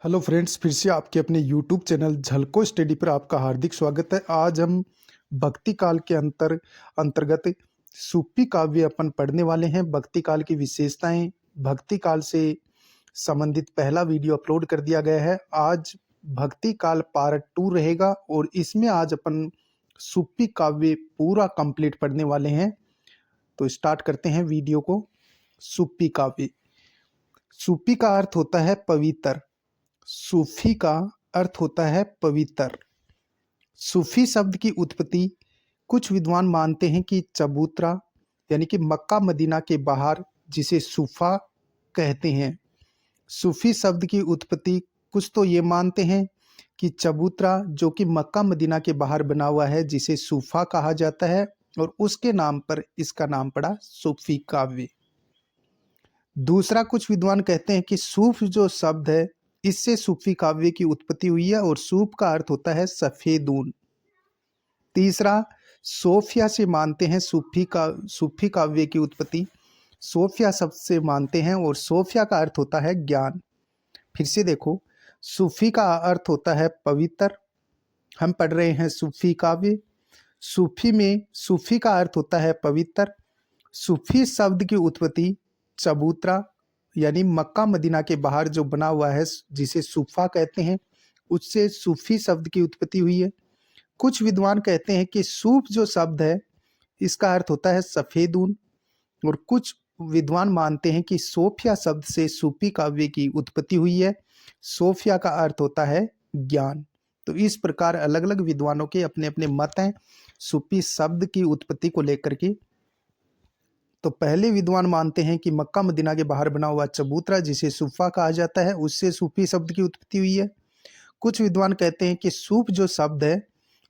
Hello friends, फिर से आपके अपने यूट्यूब चैनल झलको स्टडी पर आपका हार्दिक स्वागत है। आज हम भक्ति काल के अंतर्गत सूफी काव्य अपन पढ़ने वाले हैं। भक्ति काल की विशेषताएं, भक्ति काल से संबंधित पहला वीडियो अपलोड कर दिया गया है। आज भक्ति काल पार्ट 2 रहेगा और इसमें आज अपन सूफी काव्य पूरा कंप्लीट पढ़ने वाले हैं। तो स्टार्ट करते हैं वीडियो को। सूफी काव्य। सूफी का अर्थ होता है पवित्र। सूफी का अर्थ होता है पवित्र। सूफी शब्द की उत्पत्ति कुछ विद्वान मानते हैं कि चबूतरा यानी कि मक्का मदीना के बाहर, जिसे सूफा कहते हैं। सूफी शब्द की उत्पत्ति कुछ तो ये मानते हैं कि चबूतरा जो कि मक्का मदीना के बाहर बना हुआ है, जिसे सूफा कहा जाता है, और उसके नाम पर इसका नाम पड़ा सूफी काव्य। दूसरा, कुछ विद्वान कहते हैं कि सूफ जो शब्द है, इससे सूफी काव्य की उत्पत्ति हुई है और सूफ का अर्थ होता है सफेद ऊन। तीसरा, सोफिया से मानते हैं सूफी काव्य की उत्पत्ति सोफिया शब्द से मानते हैं और सोफिया का अर्थ होता है ज्ञान। फिर से देखो, सूफी का अर्थ होता है पवित्र। हम पढ़ रहे हैं सूफी काव्य। सूफी में सूफी का अर्थ होता है पवित्र। सूफी शब्द की उत्पत्ति चबूतरा यानी मक्का मदीना के बाहर जो बना हुआ है, जिसे सूफा कहते हैं, उससे सूफी शब्द की उत्पत्ति हुई है। कुछ विद्वान कहते हैं कि सूफ जो शब्द है, इसका अर्थ होता है सफेद ऊन, और कुछ विद्वान मानते हैं कि सोफिया शब्द से सूफी काव्य की उत्पत्ति हुई है। सोफिया का अर्थ होता है ज्ञान। तो इस प्रकार अलग अलग विद्वानों के अपने अपने मत हैं सूफी शब्द की उत्पत्ति को लेकर के। तो पहले विद्वान मानते हैं कि मक्का मदीना के बाहर बना हुआ चबूतरा, जिसे सूफा कहा जाता है, उससे सूफी शब्द की उत्पत्ति हुई है। कुछ विद्वान कहते हैं कि सूफ जो शब्द है,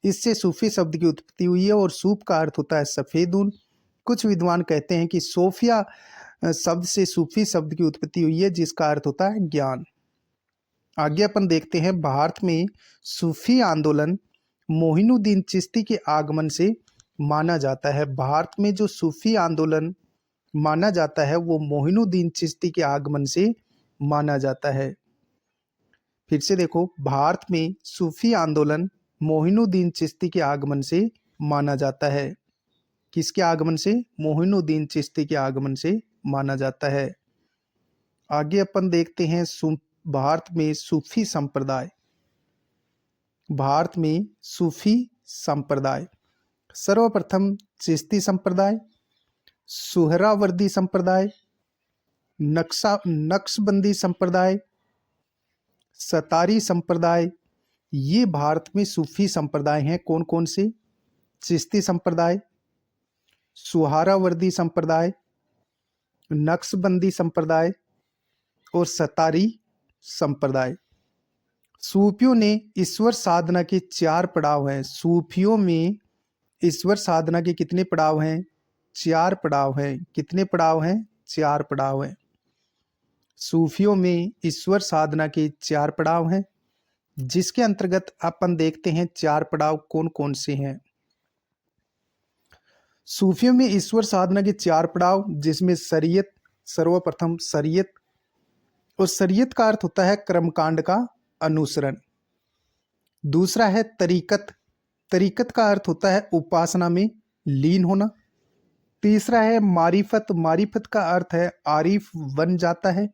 इससे सूफी शब्द की उत्पत्ति हुई है और सूफ का अर्थ होता है सफेद ऊन। कुछ विद्वान कहते हैं कि सोफिया शब्द से सूफी शब्द की उत्पत्ति हुई है, जिसका अर्थ होता है ज्ञान। आगे अपन देखते हैं, भारत में सूफी आंदोलन मोहिनुद्दीन चिश्ती के आगमन से माना जाता है। भारत में जो सूफी आंदोलन माना जाता है, वो मोहिनुद्दीन चिश्ती के आगमन से माना जाता है। फिर से देखो, भारत में सूफी आंदोलन मोहिनुद्दीन चिश्ती के आगमन से माना जाता है। किसके आगमन से? मोहिनुद्दीन चिश्ती के आगमन से माना जाता है। आगे अपन देखते हैं भारत में सूफी संप्रदाय। भारत में सूफी संप्रदाय सर्वप्रथम चिश्ती संप्रदाय, सुहरावर्दी संप्रदाय, नक्शबंदी संप्रदाय, सतारी संप्रदाय, ये भारत में सूफी संप्रदाय हैं। कौन कौन से? चिश्ती संप्रदाय, सुहरावर्दी संप्रदाय, नक्शबंदी संप्रदाय और सतारी संप्रदाय। सूफियों ने ईश्वर साधना के 4 पड़ाव हैं। सूफियों में ईश्वर साधना के कितने पड़ाव हैं? 4 पड़ाव हैं। कितने पड़ाव हैं? 4 पड़ाव हैं। सूफियों में ईश्वर साधना के 4 पड़ाव हैं, जिसके अंतर्गत अपन देखते हैं 4 पड़ाव कौन कौन से हैं। सूफियों में ईश्वर साधना के 4 पड़ाव, जिसमें शरीयत, सर्वप्रथम शरीयत, और शरीयत का अर्थ होता है कर्मकांड का अनुसरण। दूसरा है तरीकत। तरीकत का अर्थ होता है उपासना में लीन होना। तीसरा है मारिफत। मारिफत का अर्थ है आरिफ बन जाता है।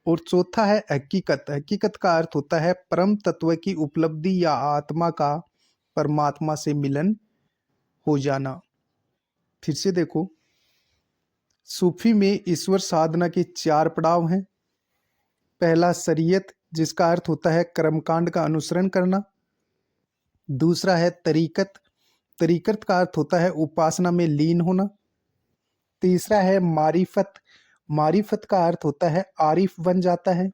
और चौथा है हकीकत। हकीकत का अर्थ होता है परम तत्व की उपलब्धि या आत्मा का परमात्मा से मिलन हो जाना। फिर से देखो, सूफी में ईश्वर साधना के 4 पड़ाव हैं। पहला शरीयत, जिसका अर्थ होता है कर्मकांड का अनुसरण करना। दूसरा है तरीकत। तरीकत का अर्थ होता है उपासना में लीन होना। तीसरा है मारिफत। मारिफत का अर्थ होता है आरिफ बन जाता है।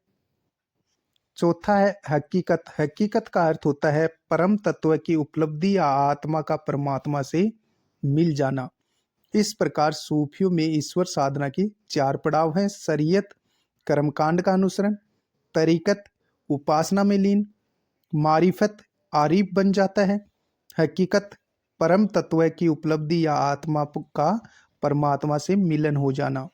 चौथा है हकीकत। हकीकत का अर्थ होता है परम तत्व की उपलब्धि या आत्मा का परमात्मा से मिल जाना। इस प्रकार सूफियों में ईश्वर साधना के 4 पड़ाव हैं। शरीयत, कर्मकांड का अनुसरण, तरीकत, उपासना में लीन, मारिफत, आरिफ बन जाता है, हकीकत, परम तत्व की उपलब्धि या आत्मा का परमात्मा से मिलन हो जाना।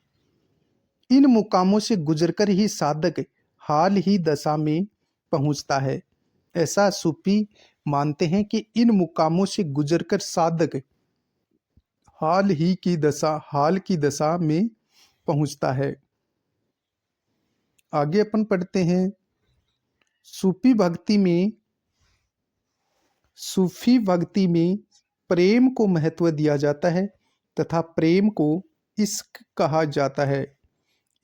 इन मुकामों से गुजरकर ही साधक हाल ही दशा में पहुंचता है। ऐसा सूफी मानते हैं कि इन मुकामों से गुजरकर साधक हाल की दशा में पहुंचता है। आगे अपन पढ़ते हैं। सूफी भक्ति में सूफी भक्ति में प्रेम को महत्व दिया जाता है तथा प्रेम को इश्क कहा जाता है।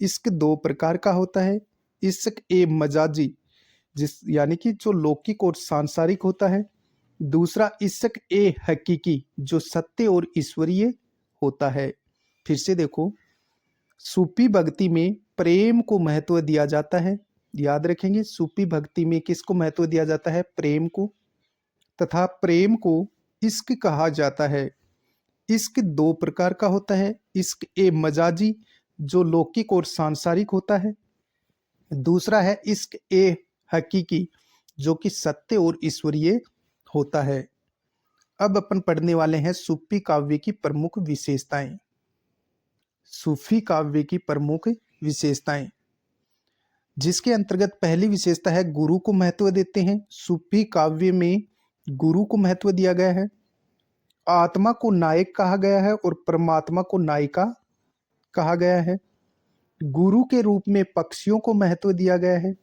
इश्क दो प्रकार का होता है। इश्क ए मजाजी, जिस यानी कि जो लौकिक और सांसारिक होता है। दूसरा इश्क ए हकीकी, जो सत्य और ईश्वरीय होता है। फिर से देखो, सूफी भक्ति में प्रेम को महत्व दिया जाता है। याद रखेंगे, सूफी भक्ति में किसको महत्व दिया जाता है? प्रेम को। तथा प्रेम को इश्क कहा जाता है। इश्क दो प्रकार का होता है। इश्क ए मजाजी, जो लौकिक और सांसारिक होता है। दूसरा है इश्क ए हकीकी, जो कि सत्य और ईश्वरीय होता है। अब अपन पढ़ने वाले हैं सूफी काव्य की प्रमुख विशेषताएं। सूफी काव्य की प्रमुख विशेषताएं, जिसके अंतर्गत पहली विशेषता है गुरु को महत्व देते हैं। सूफी काव्य में गुरु को महत्व दिया गया है। आत्मा को नायक कहा गया है और परमात्मा को नायिका कहा गया है। गुरु के रूप में पक्षियों को महत्व दिया गया है।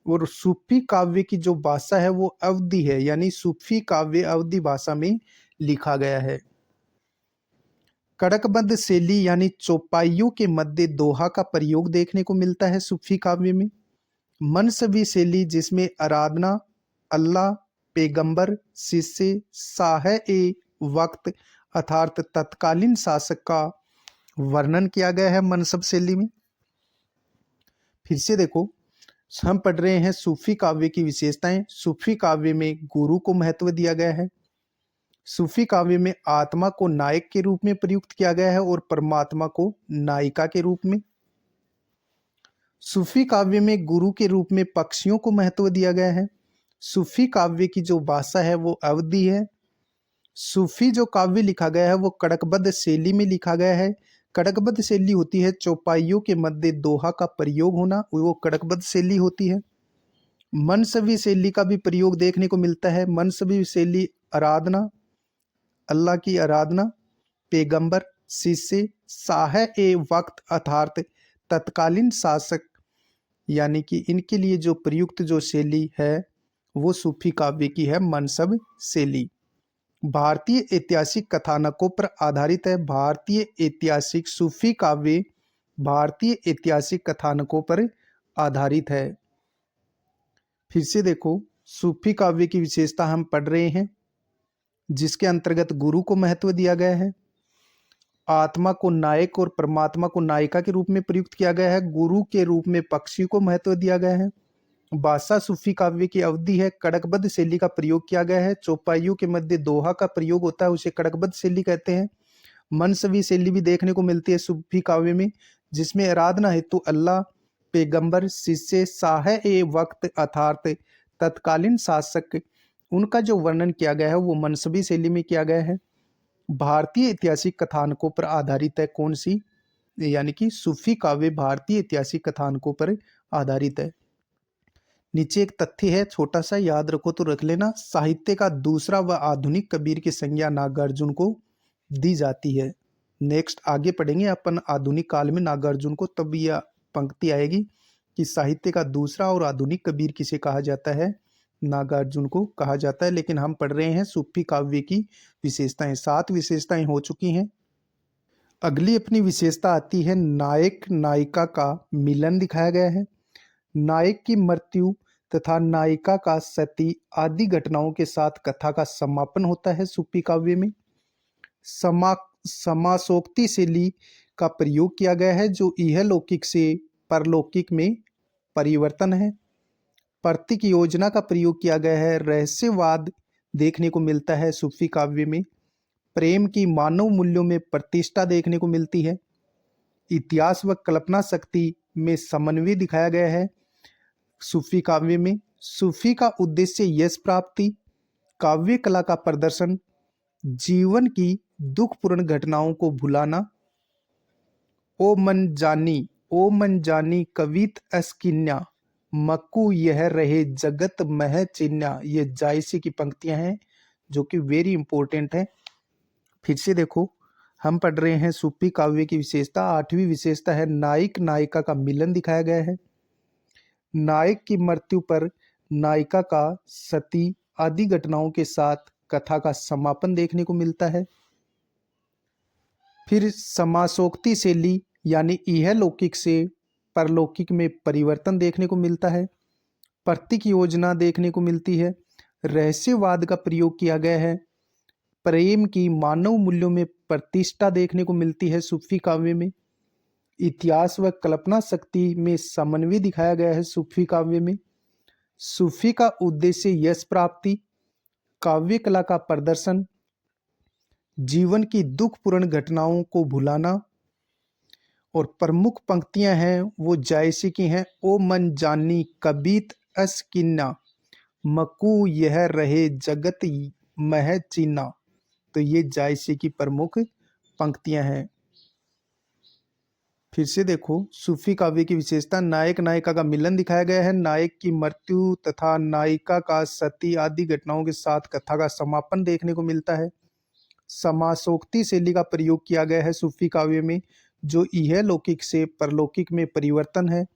और सूफी काव्य की जो भाषा है वो अवधी है, यानी सूफी काव्य अवधी भाषा में लिखा गया है। कड़कबद्ध शैली यानी चौपाइयों के मध्य दोहा का प्रयोग देखने को मिलता है सूफी काव्य में। मनसबी शैली, जिसमें आराधना, अल्लाह, पैगंबर, शिष्य, साह ए वक्त अर्थात तत्कालीन शासक का वर्णन किया गया है मनसब शैली में। फिर से देखो, हम पढ़ रहे हैं सूफी काव्य की विशेषताएं। सूफी काव्य में गुरु को महत्व दिया गया है। सूफी काव्य में आत्मा को नायक के रूप में प्रयुक्त किया गया है और परमात्मा को नायिका के रूप में। सूफी काव्य में गुरु के रूप में पक्षियों को महत्व दिया गया है। सूफी काव्य की जो भाषा है वो अवधी है। सूफी जो काव्य लिखा गया है वो कड़कबद्ध शैली में लिखा गया है। कड़कबद्ध शैली होती है चौपाइयों के मध्य दोहा का प्रयोग होना, वो कड़कबद्ध शैली होती है। मनसबी शैली का भी प्रयोग देखने को मिलता है। मनसबी शैली आराधना, अल्लाह की आराधना, पैगंबर, शिष्य, साह ए वक्त अर्थात तत्कालीन शासक, यानी कि इनके लिए जो प्रयुक्त जो शैली है वो सूफी काव्य की है मनसब शैली। भारतीय ऐतिहासिक कथानकों पर आधारित है। भारतीय ऐतिहासिक सूफी काव्य भारतीय ऐतिहासिक कथानकों पर आधारित है। फिर से देखो, सूफी काव्य की विशेषता हम पढ़ रहे हैं, जिसके अंतर्गत गुरु को महत्व दिया गया है। आत्मा को नायक और परमात्मा को नायिका के रूप में प्रयुक्त किया गया है। गुरु के रूप में पक्षी को महत्व दिया गया है। भाषा सूफी काव्य की अवधि है। कड़कबद्ध शैली का प्रयोग किया गया है। चौपाइयों के मध्य दोहा का प्रयोग होता है, उसे कड़कबद्ध शैली कहते हैं। मनसबी शैली भी देखने को मिलती है सूफी काव्य में, जिसमें आराधना हेतु अल्लाह, पैगंबर, शिष्य, साह ए वक्त अर्थात तत्कालीन शासक, उनका जो वर्णन किया गया है वो मनसबी शैली में किया गया है। भारतीय ऐतिहासिक कथानकों पर आधारित है। कौन सी? यानी कि सूफी काव्य भारतीय ऐतिहासिक कथानकों पर आधारित है। नीचे एक तथ्य है, छोटा सा, याद रखो तो रख लेना। साहित्य का दूसरा व आधुनिक कबीर की संज्ञा नागार्जुन को दी जाती है। नेक्स्ट आगे पढ़ेंगे अपन आधुनिक काल में नागार्जुन को, तब यह पंक्ति आएगी कि साहित्य का दूसरा और आधुनिक कबीर किसे कहा जाता है? नागार्जुन को कहा जाता है। लेकिन हम पढ़ रहे हैं सूफी काव्य की विशेषताएं। 7 विशेषताएं हो चुकी हैं। अगली अपनी विशेषता आती है नायक नायिका का मिलन दिखाया गया है। नायक की मृत्यु तथा नायिका का सती आदि घटनाओं के साथ कथा का समापन होता है सूफी काव्य में। समासोक्ति शैली का प्रयोग किया गया है, जो इहलौकिक से परलौकिक में परिवर्तन है। प्रतीक योजना का प्रयोग किया गया है। रहस्यवाद देखने को मिलता है सूफी काव्य में। प्रेम की मानव मूल्यों में प्रतिष्ठा देखने को मिलती है। इतिहास व कल्पना शक्ति में समन्वय दिखाया गया है सूफी काव्य में। सूफी का उद्देश्य यश प्राप्ति, काव्य कला का प्रदर्शन, जीवन की दुखपूर्ण घटनाओं को भुलाना। ओ मन जानी कवित अस्किन्या, मक्कू यह रहे जगत मह चिन्ह। ये जायसी की पंक्तियां हैं जो कि वेरी इंपॉर्टेंट है। फिर से देखो, हम पढ़ रहे हैं सूफी काव्य की विशेषता। 8वीं विशेषता है नायक नायिका का मिलन दिखाया गया है। नायक की मृत्यु पर नायिका का सती आदि घटनाओं के साथ कथा का समापन देखने को मिलता है। फिर समासोक्ति शैली यानी इह लौकिक से परलौकिक में परिवर्तन देखने को मिलता है। प्रतीक योजना देखने को मिलती है। रहस्यवाद का प्रयोग किया गया है। प्रेम की मानव मूल्यों में प्रतिष्ठा देखने को मिलती है सूफी काव्य में। इतिहास व कल्पना शक्ति में समन्वय दिखाया गया है सूफी काव्य में। सूफी का उद्देश्य यश प्राप्ति, काव्य कला का प्रदर्शन, जीवन की दुखपूर्ण घटनाओं को भुलाना। और प्रमुख पंक्तियां हैं वो जायसी की हैं। ओ मन जानी कबीत अस किन्ना, मकू यह रहे जगत मह चीना। तो ये जायसी की प्रमुख पंक्तियां हैं। फिर से देखो, सूफी काव्य की विशेषता नायक नायिका का मिलन दिखाया गया है। नायक की मृत्यु तथा नायिका का सती आदि घटनाओं के साथ कथा का समापन देखने को मिलता है। समासोक्ति शैली का प्रयोग किया गया है सूफी काव्य में, जो इह लौकिक से परलौकिक में परिवर्तन है।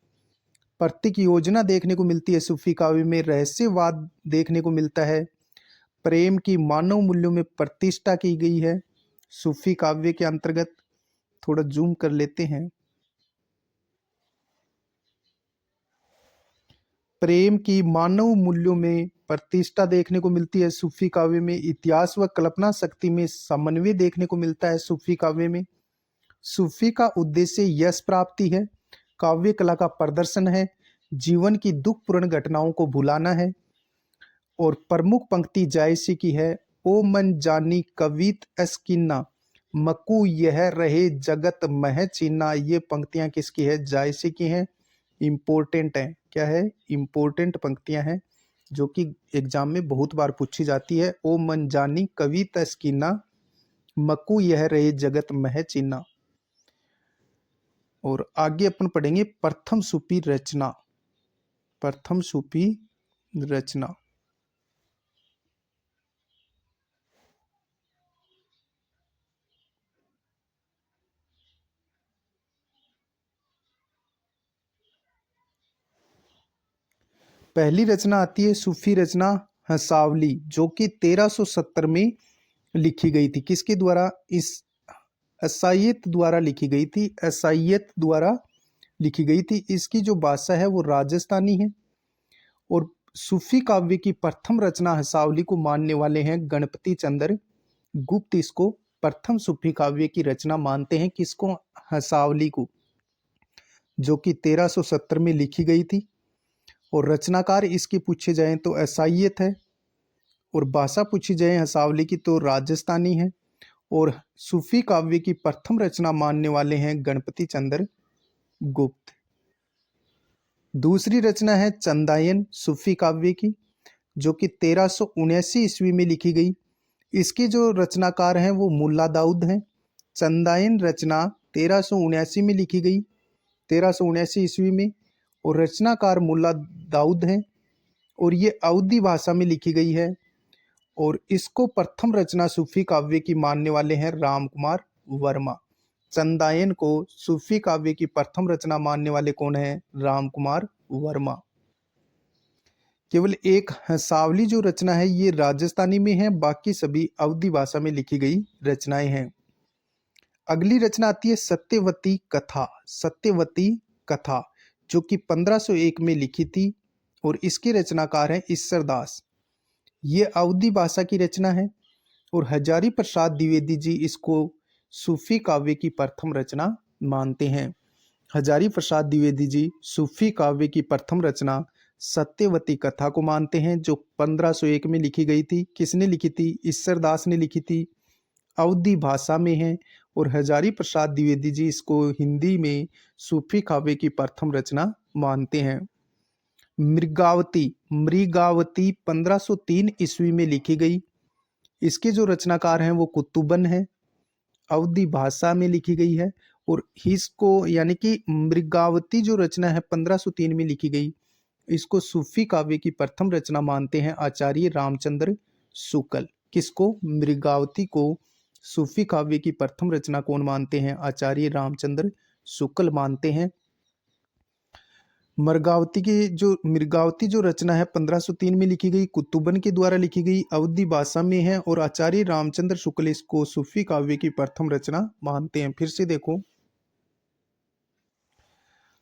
प्रतीक योजना देखने को मिलती है सूफी काव्य में। रहस्यवाद देखने को मिलता है। प्रेम की मानव मूल्यों में प्रतिष्ठा की गई है सूफी काव्य के अंतर्गत। थोड़ा जूम कर लेते हैं। प्रेम की मानव मूल्यों में प्रतिष्ठा देखने को मिलती है सूफी काव्य में। इतिहास व कल्पना शक्ति में समन्वय देखने को मिलता है सूफी काव्य में। सूफी का उद्देश्य यश प्राप्ति है, काव्य कला का प्रदर्शन है, जीवन की दुखपूर्ण घटनाओं को भुलाना है। और प्रमुख पंक्ति जायसी की है। ओ मन जानी कवित एस्किन्ना, मकू यह रहे जगत मह चीना। ये पंक्तियां किसकी है? जायसी की हैं। इम्पोर्टेंट है। क्या है? इम्पोर्टेंट पंक्तियां हैं जो कि एग्जाम में बहुत बार पूछी जाती है। ओ मन जानी कवित एस्किन्ना, मकू यह रहे जगत मह चीना। और आगे अपन पढ़ेंगे प्रथम सूफी रचना। प्रथम सूफी रचना। पहली रचना आती है सूफी रचना हंसावली, जो कि 1370 में लिखी गई थी। किसके द्वारा? इस असाइयत द्वारा लिखी गई थी। असाइयत द्वारा लिखी गई थी। इसकी जो भाषा है वो राजस्थानी है। और सूफी काव्य की प्रथम रचना हंसावली को मानने वाले हैं गणपति चंद्र गुप्त। इसको प्रथम सूफी काव्य की रचना मानते हैं। किसको? हंसावली को, जो कि 1370 में लिखी गई थी। और रचनाकार इसकी पूछे जाएं तो असाइयत है। और भाषा पूछी जाए हंसावली की तो राजस्थानी है। और सूफी काव्य की प्रथम रचना मानने वाले हैं गणपति चंद्र गुप्त। दूसरी रचना है चंदायन सूफी काव्य की, जो कि 1379 ईस्वी में लिखी गई। इसके जो रचनाकार हैं वो मुल्ला दाऊद हैं। चंदायन रचना 1379 में लिखी गई, 1379 ईस्वी में। और रचनाकार मुल्ला दाऊद हैं। और ये अवधी भाषा में लिखी गई है। और इसको प्रथम रचना सूफी काव्य की मानने वाले हैं राम कुमार वर्मा। चंदायन को सूफी काव्य की प्रथम रचना मानने वाले कौन है? राम कुमार वर्मा। केवल एक हंसावली जो रचना है ये राजस्थानी में है, बाकी सभी अवधी भाषा में लिखी गई रचनाएं हैं। अगली रचना आती है सत्यवती कथा। सत्यवती कथा जो कि 1501 में लिखी थी। और इसके रचनाकार हैं ईश्वरदास। ये अवधी भाषा की रचना है। और हजारी प्रसाद द्विवेदी जी इसको सूफी काव्य की प्रथम रचना मानते हैं। हजारी प्रसाद द्विवेदी जी सूफी काव्य की प्रथम रचना सत्यवती कथा को मानते हैं, जो 1501 में लिखी गई थी। किसने लिखी थी? ईश्वरदास ने लिखी थी। अवधी भाषा में है। और हजारी प्रसाद द्विवेदी जी इसको हिंदी में सूफी काव्य की प्रथम रचना मानते हैं। मृगावती, मृगावती 1503 ईस्वी में लिखी गई। इसके जो रचनाकार हैं वो कुतुबन है। अवधी भाषा में लिखी गई है। और इसको यानी कि मृगावती जो रचना है 1503 में लिखी गई, इसको सूफी काव्य की प्रथम रचना मानते हैं आचार्य रामचंद्र शुक्ल। किसको? मृगावती को सूफी काव्य की प्रथम रचना कौन मानते हैं? आचार्य रामचंद्र शुक्ल मानते हैं। मृगावती जो रचना है 1503 में लिखी गई, कुतुबन के द्वारा लिखी गई, अवधी भाषा में है और आचार्य रामचंद्र शुक्ल इसको सूफी काव्य की प्रथम रचना मानते हैं। फिर से देखो,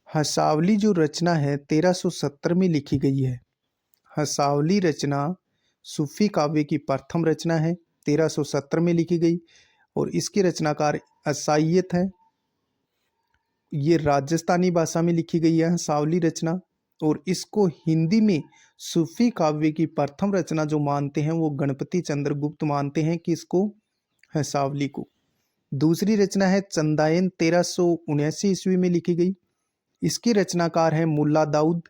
हंसावली जो रचना है 1370 में लिखी गई है। हंसावली रचना सूफी काव्य की प्रथम रचना है, 1370 में लिखी गई और इसके रचनाकार असाइयत हैं। ये राजस्थानी भाषा में लिखी गई है हंसावली रचना और इसको हिंदी में सूफी काव्य की प्रथम रचना जो मानते हैं वो गणपति चंद्रगुप्त मानते हैं कि इसको हंसावली को। दूसरी रचना है चंदायन 1379 ईस्वी में लिखी गई। इसकी रचनाकार है मुल्ला दाऊद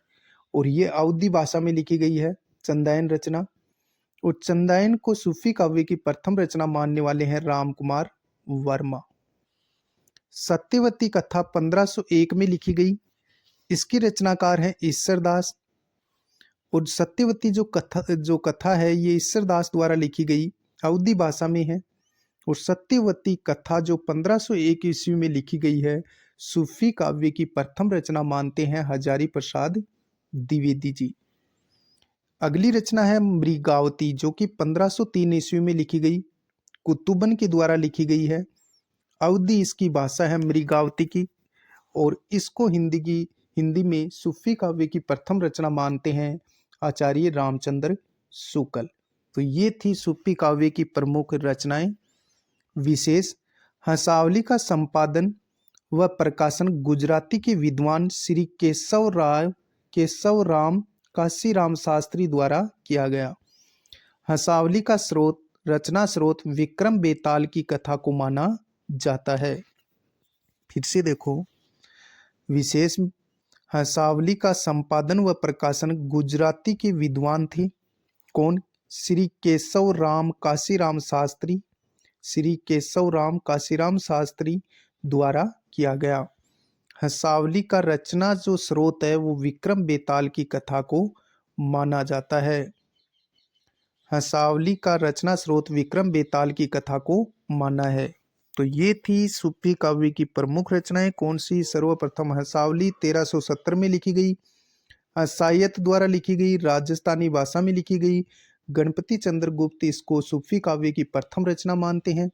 और ये अवधी भाषा में लिखी गई है चंदायन रचना। और चंदायन को सूफी काव्य की प्रथम रचना मानने वाले हैं राम कुमार वर्मा। सत्यवती कथा 1501 में लिखी गई। इसकी रचनाकार हैं ईश्वरदास और सत्यवती जो कथा है ये ईश्वरदास द्वारा लिखी गई, अवधी भाषा में है। और सत्यवती कथा जो 1501 ईस्वी में लिखी गई है, सूफी काव्य की प्रथम रचना मानते हैं हजारी प्रसाद द्विवेदी जी। अगली रचना है मृगावती जो कि 1503 ईस्वी में लिखी गई, कुतुबन के द्वारा लिखी गई है। अवधी इसकी भाषा है मृगावती की और इसको हिंदी में सूफी काव्य की प्रथम रचना मानते हैं आचार्य रामचंद्र शुक्ल। तो ये थी सूफी काव्य की प्रमुख रचनाएं। विशेष, हंसावली का संपादन व प्रकाशन गुजराती के विद्वान श्री केशव राम काशीराम शास्त्री द्वारा किया गया। हंसावली का रचना स्रोत विक्रम बेताल की कथा को माना जाता है। फिर से देखो, विशेष, हंसावली का संपादन व प्रकाशन गुजराती के विद्वान थे। कौन? श्री केशव राम काशीराम शास्त्री, श्री केशव राम काशीराम शास्त्री द्वारा किया गया। हंसावली का रचना जो स्रोत है वो विक्रम बेताल की कथा को माना जाता है। हंसावली का रचना स्रोत विक्रम बेताल की कथा को माना है। तो ये थी सूफी काव्य की प्रमुख रचनाएं। कौन सी? सर्वप्रथम हंसावली 1370 में लिखी गई, असायत द्वारा लिखी गई, राजस्थानी भाषा में लिखी गई। गणपति चंद्रगुप्त इसको सूफी काव्य की प्रथम रचना मानते हैं।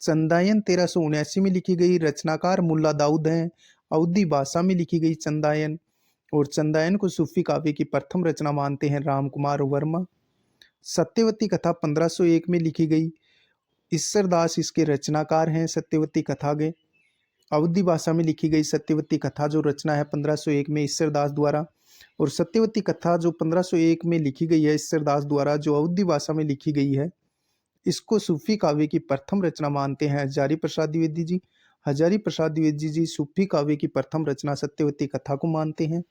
चंदायन 1379 में लिखी गई, रचनाकार मुल्ला दाऊद हैं। अवधी भाषा में लिखी गई चंदायन और चंदायन को सूफी काव्य की प्रथम रचना मानते हैं राम कुमार वर्मा। सत्यवती कथा 1501 में लिखी गई, ईश्वरदास इसके रचनाकार हैं। सत्यवती कथा के अवधी भाषा में लिखी गई सत्यवती कथा जो रचना है 1501 में ईश्वरदास द्वारा, और सत्यवती कथा जो 1501 में लिखी गई है ईश्वरदास द्वारा जो अवधी भाषा में लिखी गई है, इसको सूफी काव्य की प्रथम रचना मानते हैं हजारी प्रसाद द्विवेदी जी। हजारी प्रसाद द्विवेदी जी सूफी काव्य की प्रथम रचना सत्यवती कथा को मानते हैं।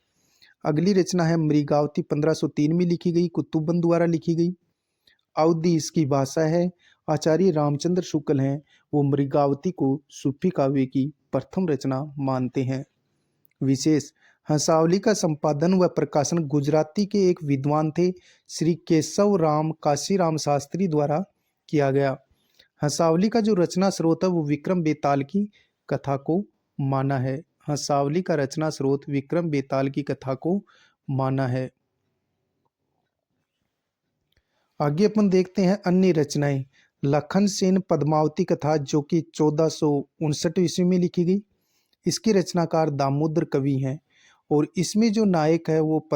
अगली रचना है मृगावती 1503 में लिखी गई, कुतुबन द्वारा लिखी गई, अवधी इसकी भाषा है। आचार्य रामचंद्र शुक्ल हैं, वो मृगावती को सूफी काव्य की प्रथम रचना मानते हैं। विशेष, हंसावली का संपादन व प्रकाशन गुजराती के एक विद्वान थे श्री केशव राम काशीराम शास्त्री द्वारा किया गया। हंसावली का जो रचना स्रोत है वो विक्रम बेताल की कथा को माना है। हंसावली का रचना स्रोत विक्रम बेताल की कथा को माना है। आगे अपन देखते हैं अन्य रचनाएं। लखन सेन पद्मावती कथा जो कि 1459 ईस्वी में लिखी गई, इसकी रचनाकार दामोदर कवि हैं और इसमें जो नायक है वो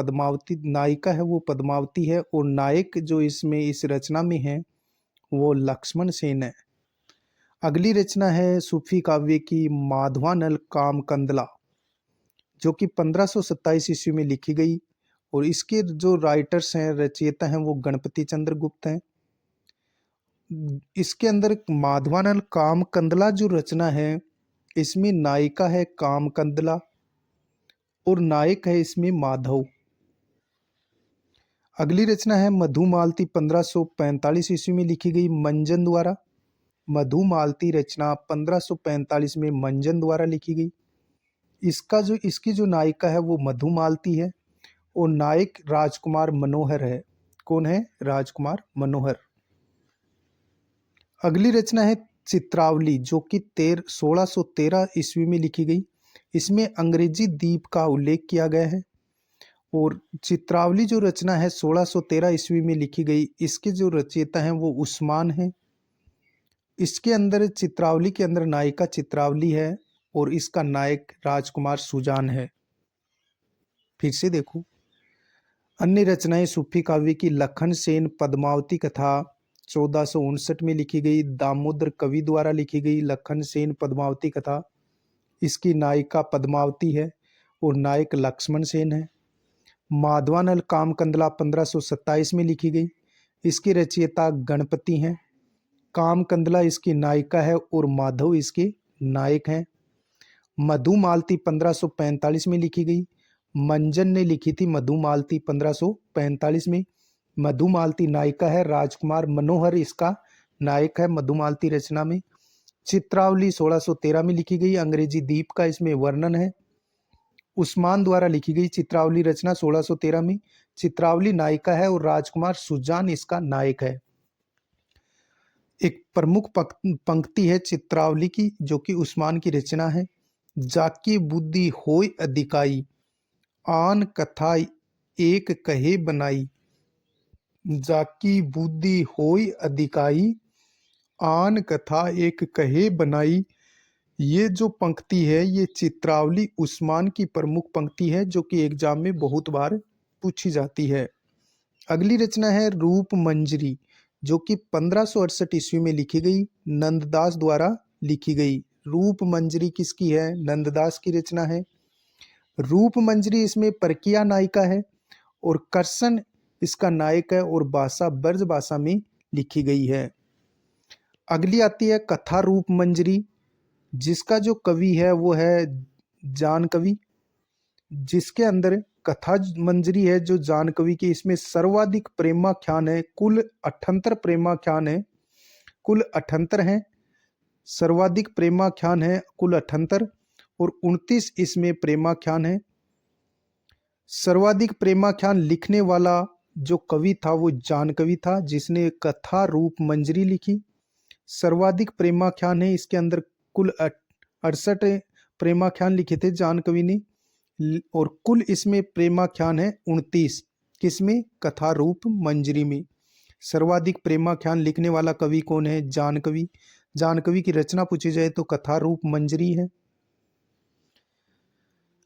नायिका है वो पद्मावती है और नायक जो इसमें इस रचना में है वो लक्ष्मण सेन है। अगली रचना है सूफी काव्य की माधवानल काम कंदला जो कि 1527 ईस्वी में लिखी गई और इसके जो राइटर्स हैं, रचयिता हैं, वो गणपति चंद्रगुप्त हैं। इसके अंदर माधवानल काम कंदला जो रचना है इसमें नायिका है काम कंदला और नायक है इसमें माधव। अगली रचना है मधुमालती 1545 ईस्वी में लिखी गई मंजन द्वारा। मधुमालती रचना 1545 में मंजन द्वारा लिखी गई। इसकी जो नायिका है वो मधुमालती है और नायक राजकुमार मनोहर है। कौन है? राजकुमार मनोहर। अगली रचना है चित्रावली, जो कि 1613 ईस्वी में लिखी गई। इसमें अंग्रेजी द्वीप का उल्लेख किया गया है। और चित्रावली जो रचना है 1613 ईस्वी में लिखी गई, इसके जो रचयिता हैं वो उस्मान हैं। इसके अंदर चित्रावली के अंदर नायिका चित्रावली है और इसका नायक राजकुमार सुजान है। फिर से देखो, अन्य रचनाएं सूफी काव्य की लखन सेन पद्मावती कथा 1459 में लिखी गई, दामोदर कवि द्वारा लिखी गई लखन सेन पद्मावती कथा। इसकी नायिका पद्मावती है और नायक लक्ष्मण सेन है। माधवानल कामकंदला 1527 में लिखी गई। इसके रचयिता गणपति हैं। कामकंदला इसकी नायिका है और माधव इसके नायक हैं। मधुमालती 1545 में लिखी गई। मंजन ने लिखी थी मधुमालती 1545 में। मधुमालती नायिका है, राजकुमार मनोहर इसका नायक है मधुमालती रचना में। चित्रावली 1613 में लिखी गई, अंग्रेजी द्वीप का इसमें वर्णन है। उस्मान द्वारा लिखी गई चित्रावली रचना 1613 में। चित्रावली नायिका है और राजकुमार सुजान इसका नायक है। एक प्रमुख पंक्ति है चित्रावली की, जो कि उस्मान की रचना है। जाकी बुद्धि होय अधिकाई, आन कथा एक कहे बनाई। जाकी बुद्धि होय अधिकाई, आन कथा एक कहे बनाई। ये जो पंक्ति है ये चित्रावली उस्मान की प्रमुख पंक्ति है, जो कि एग्जाम में बहुत बार पूछी जाती है। अगली रचना है रूप मंजरी, जो कि 1568 ईस्वी में लिखी गई, नंददास द्वारा लिखी गई। रूप मंजरी किसकी है? नंददास की रचना है। रूप मंजरी इसमें परकिया नायिका है और करसन इसका नायक है और भाषा ब्रज भाषा में लिखी गई है। अगली आती है कथा रूप मंजरी, जिसका जो कवि है वो है जान कवि। जिसके अंदर कथा मंजरी है जो जान कवि की, इसमें सर्वाधिक प्रेमाख्यान है। कुल 78 प्रेमाख्यान है। कुल 78 हैं। सर्वाधिक प्रेमाख्यान है कुल 78 और 29 इसमें प्रेमाख्यान है। सर्वाधिक प्रेमाख्यान लिखने वाला जो कवि था वो जान कवि था, जिसने कथा रूप मंजरी लिखी। सर्वाधिक प्रेमाख्यान है इसके अंदर, कुल 68 प्रेमाख्यान लिखे थे जान कवि ने और कुल इसमें प्रेमाख्यान है 29। किसमें? कथा रूप मंजरी में। सर्वाधिक प्रेमाख्यान लिखने वाला कवि कौन है? जान कवि। जान कवि की रचना पूछी जाए तो कथा रूप मंजरी है।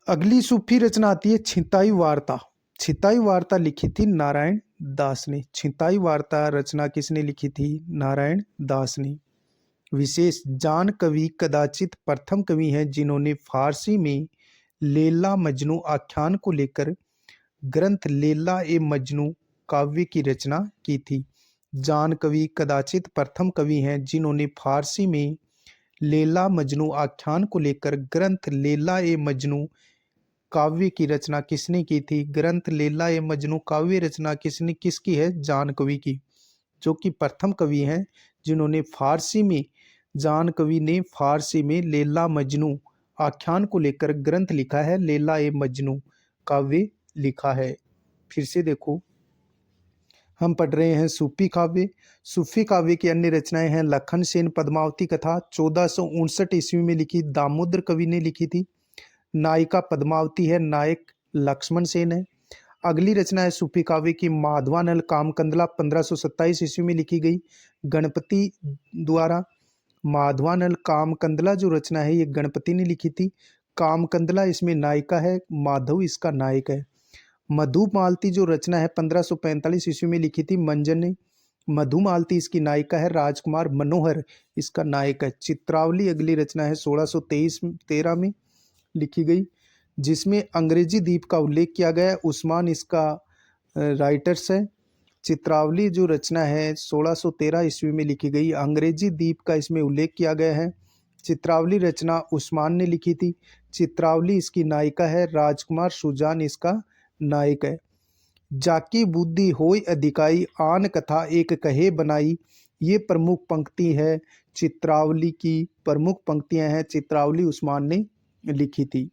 अगली सूफी रचना आती है छिताई वार्ता। छिताई वार्ता लिखी थी नारायण दास ने। छिताई वार्ता रचना किसने लिखी थी? नारायण दास ने। विशेष जान कवि कदाचित प्रथम कवि हैं जिन्होंने फारसी में लैला मजनू आख्यान को लेकर ग्रंथ लैला ए मजनू काव्य की रचना की थी। जान कवि कदाचित प्रथम कवि हैं जिन्होंने फारसी में लैला मजनू आख्यान को लेकर ग्रंथ लैला ए मजनू काव्य की रचना किसने की थी? ग्रंथ लैला ए मजनू काव्य रचना किसकी है? जान कवि की, जो कि प्रथम कवि हैं जिन्होंने फारसी में, जान कवि ने फारसी में लैला मजनू आख्यान को लेकर ग्रंथ लिखा है, लैला ए मजनू काव्य लिखा है। फिर से देखो, हम पढ़ रहे हैं सूफी काव्य। सूफी काव्य की अन्य रचनाएं हैं लखन सेन पद्मावती कथा 1459 ईस्वी में लिखी, दामोदर कवि ने लिखी थी। नायिका पद्मावती है, नायक लक्ष्मण सेन है। अगली रचना है सूफी काव्य की माधवानल कामकंदला 1527 ईस्वी में लिखी गई, गणपति द्वारा। माधवानल कामकंदला जो रचना है ये गणपति ने लिखी थी। कामकंदला इसमें नायिका है, माधव इसका नायक है। मधुमालती जो रचना है 1545 ईस्वी में लिखी थी मंजन ने। मधुमालती इसकी नायिका है, राजकुमार मनोहर इसका नायक है। चित्रावली अगली रचना है 1613 में लिखी गई, जिसमें अंग्रेजी द्वीप का उल्लेख किया गया है। उस्मान इसका राइटर्स है। चित्रावली जो रचना है 1613 ईस्वी में लिखी गई, अंग्रेजी द्वीप का इसमें उल्लेख किया गया है। चित्रावली रचना उस्मान ने लिखी थी। चित्रावली इसकी नायिका है, राजकुमार सुजान इसका नायक है। जाकी बुद्धि होय अधिकाई, आन कथा एक कहे बनाई। ये प्रमुख पंक्ति है चित्रावली की, प्रमुख पंक्तियां हैं चित्रावली उस्मान ने लिखी थी।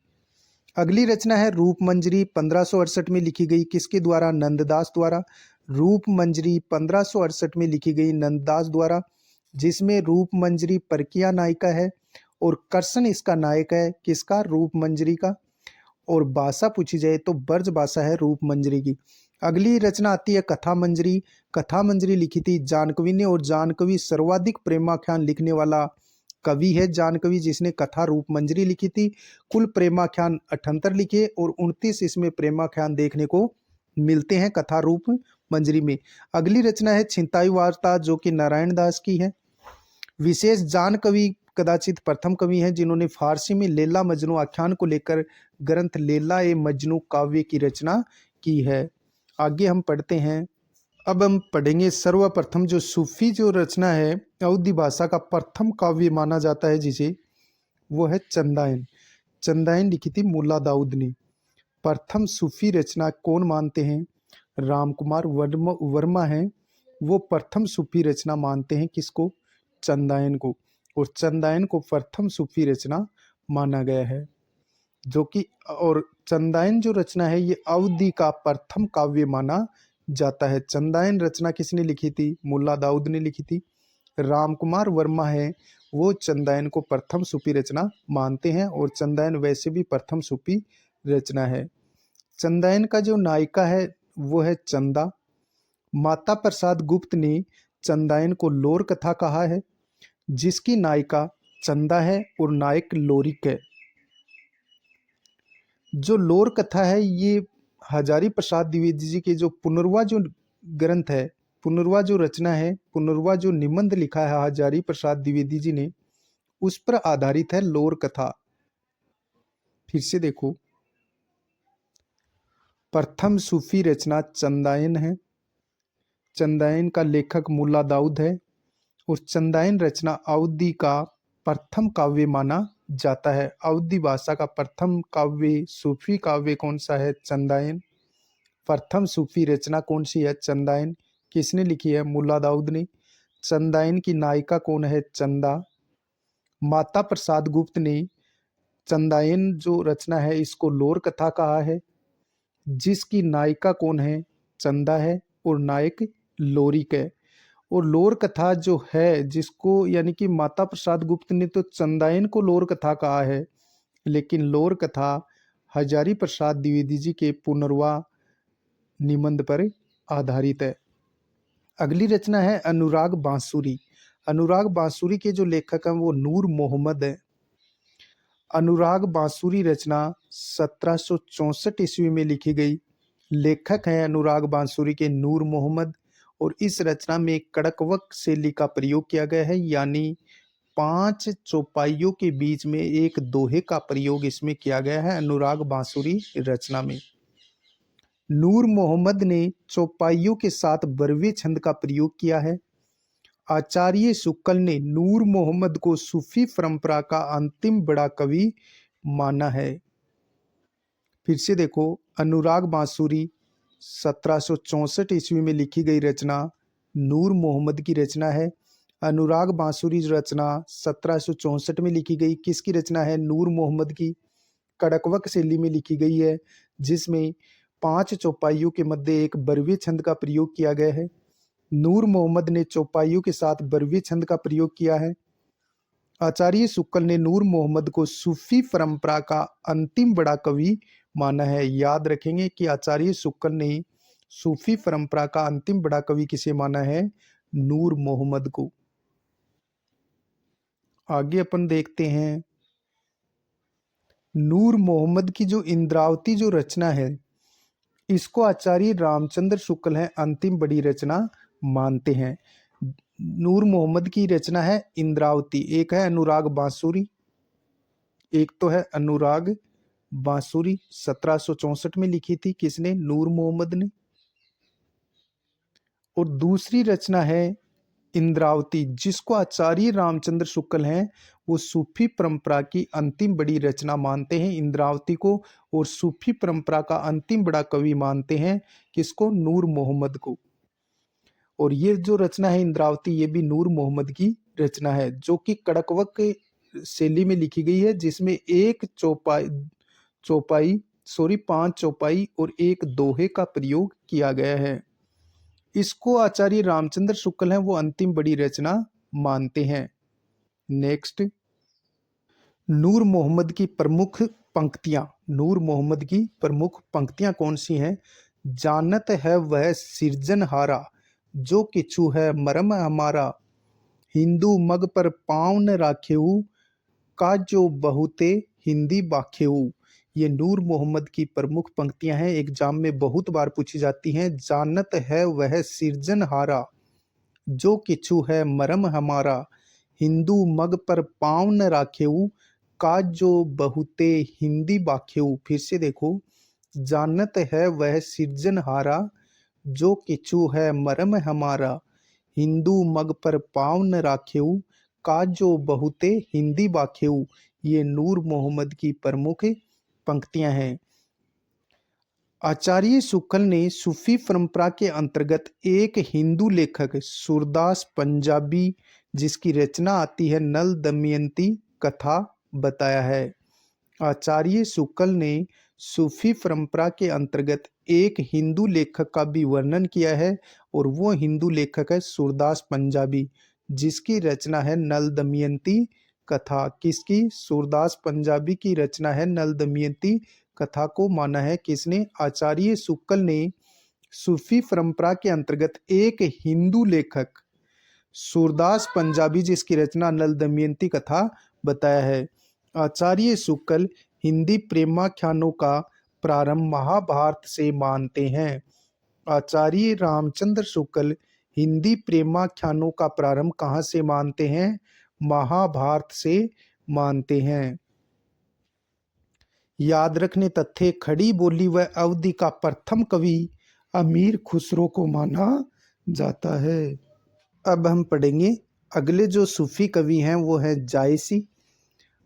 अगली रचना है रूप मंजरी 1568 में लिखी गई, किसके द्वारा? नंददास द्वारा। रूप मंजरी 1568 में लिखी गई नंददास द्वारा, जिसमें रूप मंजरी परकिया नायिका है और कर्षण इसका नायक है। किसका? रूप मंजरी का। और भाषा पूछी जाए तो ब्रज भाषा है रूप मंजरी की। अगली रचना आती है कथा मंजरी। कथा मंजरी लिखी थी जानकवि ने, और जानकवि सर्वाधिक प्रेमाख्यान लिखने वाला कवि है जानकवि, जिसने कथा रूप मंजरी लिखी थी। कुल प्रेमाख्यान 78 लिखे और 29 इसमें प्रेमाख्यान देखने को मिलते हैं कथा रूप मंजरी में। अगली रचना है छिंताई वार्ता, जो कि नारायण दास की है। विशेष जानकवि कदाचित प्रथम कवि हैं जिन्होंने फारसी में लैला मजनू आख्यान को लेकर ग्रंथ लैला ए मजनू काव्य की रचना की है। आगे हम पढ़ते हैं। अब हम पढ़ेंगे सर्वप्रथम जो सूफी जो रचना है अवधी भाषा का प्रथम काव्य माना जाता है जिसे, वो है चंदायन। चंदायन लिखी थी मुल्ला दाऊद ने। प्रथम सूफी रचना कौन मानते हैं? राम कुमार वर्मा हैं, वो प्रथम सूफी रचना मानते हैं। किसको? चंदायन को। और चंदायन को प्रथम सूफी रचना माना गया है, जो कि और चंदायन जो रचना है ये अवधी का प्रथम काव्य माना जाता है। चंदायन रचना किसने लिखी थी? मुल्ला दाऊद ने लिखी थी। राम कुमार वर्मा है, वो चंदायन को प्रथम सूफी रचना मानते हैं, और चंदायन वैसे भी प्रथम सूफी रचना है। चंदायन का जो नायिका है वो है चंदा। माता प्रसाद गुप्त ने चंदायन को लोर कथा कहा है, जिसकी नायिका चंदा है और नायक लोरिक है। जो लोर कथा है ये हजारी प्रसाद द्विवेदी जी के जो पुनर्वा जो ग्रंथ है, पुनर्वा जो रचना है, पुनर्वा जो निबंध लिखा है हजारी प्रसाद द्विवेदी जी ने, उस पर आधारित है लोर कथा। फिर से देखो, प्रथम सूफी रचना चंदायन है। चंदायन का लेखक मुल्ला दाऊद है, और चंदायन रचना अवधी का प्रथम काव्य माना जाता है। अवधी भाषा का प्रथम काव्य सूफी काव्य कौन सा है? चंदायन। प्रथम सूफी रचना कौन सी है? चंदायन। किसने लिखी है? मुल्ला दाऊद ने। चंदायन की नायिका कौन है? चंदा। माता प्रसाद गुप्त ने चंदायन जो रचना है इसको लोर कथा कहा है, जिसकी नायिका कौन है? चंदा है और नायक लोरिक है। और लोर कथा जो है जिसको, यानी कि माता प्रसाद गुप्त ने तो चंदायन को लोर कथा कहा है, लेकिन लोर कथा हजारी प्रसाद द्विवेदी जी के पुनर्वा निबंध पर आधारित है। अगली रचना है अनुराग बांसुरी। अनुराग बांसुरी के जो लेखक हैं वो नूर मोहम्मद है। अनुराग बांसुरी रचना 1764 ईस्वी में लिखी गई। लेखक हैं अनुराग बांसुरी के नूर मोहम्मद, और इस रचना में कड़कवक शैली का प्रयोग किया गया है, यानी 5 चौपाइयों के बीच में एक दोहे का प्रयोग इसमें किया गया है अनुराग बांसुरी रचना में। नूर मोहम्मद ने चौपाइयों के साथ बरवे छंद का प्रयोग किया है। आचार्य शुक्ल ने नूर मोहम्मद को सूफी परंपरा का अंतिम बड़ा कवि माना है। फिर से देखो, अनुराग बांसुरी 1764 ईस्वी में लिखी गई रचना नूर मोहम्मद की रचना है। अनुराग बांसुरी रचना 1764 में लिखी गई, किसकी रचना है? नूर मोहम्मद की। कड़कवक शैली में लिखी गई है, जिसमें 5 चौपाइयों के मध्य एक बरवे छंद का प्रयोग किया गया है। नूर मोहम्मद ने चौपाइयों के साथ बरवे छंद का प्रयोग किया है। आचार्य शुक्ल ने नूर मोहम्मद को सूफी परंपरा का अंतिम बड़ा कवि माना है। याद रखेंगे कि आचार्य शुक्ल ने सूफी परंपरा का अंतिम बड़ा कवि किसे माना है? नूर मोहम्मद को। आगे अपन देखते हैं, नूर मोहम्मद की जो इंद्रावती जो रचना है इसको आचार्य रामचंद्र शुक्ल है अंतिम बड़ी रचना मानते हैं। नूर मोहम्मद की रचना है इंद्रावती। एक है अनुराग बांसुरी, एक तो है अनुराग बांसुरी 1764 में लिखी थी, किसने? नूर मोहम्मद ने। और दूसरी रचना है इंद्रावती, जिसको आचार्य रामचंद्र शुक्ल हैं वो सूफी परंपरा की अंतिम बड़ी रचना मानते हैं इंद्रावती को, और सूफी परंपरा का अंतिम बड़ा कवि मानते हैं किसको? नूर मोहम्मद को। और ये जो रचना है इंद्रावती, ये भी नूर मोहम्मद की रचना है, जो कि कड़कवक शैली में लिखी गई है, जिसमें एक पांच चौपाई और एक दोहे का प्रयोग किया गया है। इसको आचार्य रामचंद्र शुक्ल हैं वो अंतिम बड़ी रचना मानते हैं। नेक्स्ट, नूर मोहम्मद की प्रमुख पंक्तियां। नूर मोहम्मद की प्रमुख पंक्तियां कौन सी हैं? जानत है वह सिरजनहारा, जो किछु है मरम हमारा, हिंदू मग पर पाँव न राखेऊ, का जो बहुते हिंदी बाखेऊ। ये नूर मोहम्मद की प्रमुख पंक्तियां हैं, एग्जाम में बहुत बार पूछी जाती हैं। जानत है वह सिरजनहारा, जो किछु है मरम हमारा, हिंदू मग पर पाँव न राखेऊ, का जो बहुते हिंदी बाखेऊ। फिर से देखो, जानत है वह सिरजनहारा, जो किछु है मरम हमारा, हिंदू मग पर पाँव न राखेऊ, का जो बहुते हिंदी बाखेऊ। ये नूर मोहम्मद की प्रमुख पंक्तियां हैं। आचार्य शुक्ल ने सूफी परंपरा के अंतर्गत एक हिंदू लेखक सूरदास पंजाबी, जिसकी रचना आती है नल दमयंती कथा, बताया है। आचार्य शुक्ल ने सूफी परंपरा के अंतर्गत एक हिंदू लेखक का भी वर्णन किया है, और वो हिंदू लेखक है सूरदास पंजाबी, जिसकी रचना है नल दमयंती कथा। किसकी? सूरदास पंजाबी की रचना है नल दमयंती कथा को माना है किसने? आचार्य शुक्ल ने सूफी परंपरा के अंतर्गत एक हिंदू लेखक सूरदास पंजाबी, जिसकी रचना नल दमयंती कथा, बताया है। आचार्य शुक्ल हिंदी प्रेमाख्यानों का प्रारंभ महाभारत से मानते हैं। आचार्य रामचंद्र शुक्ल हिंदी प्रेमाख्यानों का प्रारंभ कहाँ से मानते हैं? महाभारत से मानते हैं। याद रखने तथ्य, खड़ी बोली व अवधि का प्रथम कवि अमीर खुसरो को माना जाता है। अब हम पढ़ेंगे अगले जो सूफी कवि हैं वो है जायसी,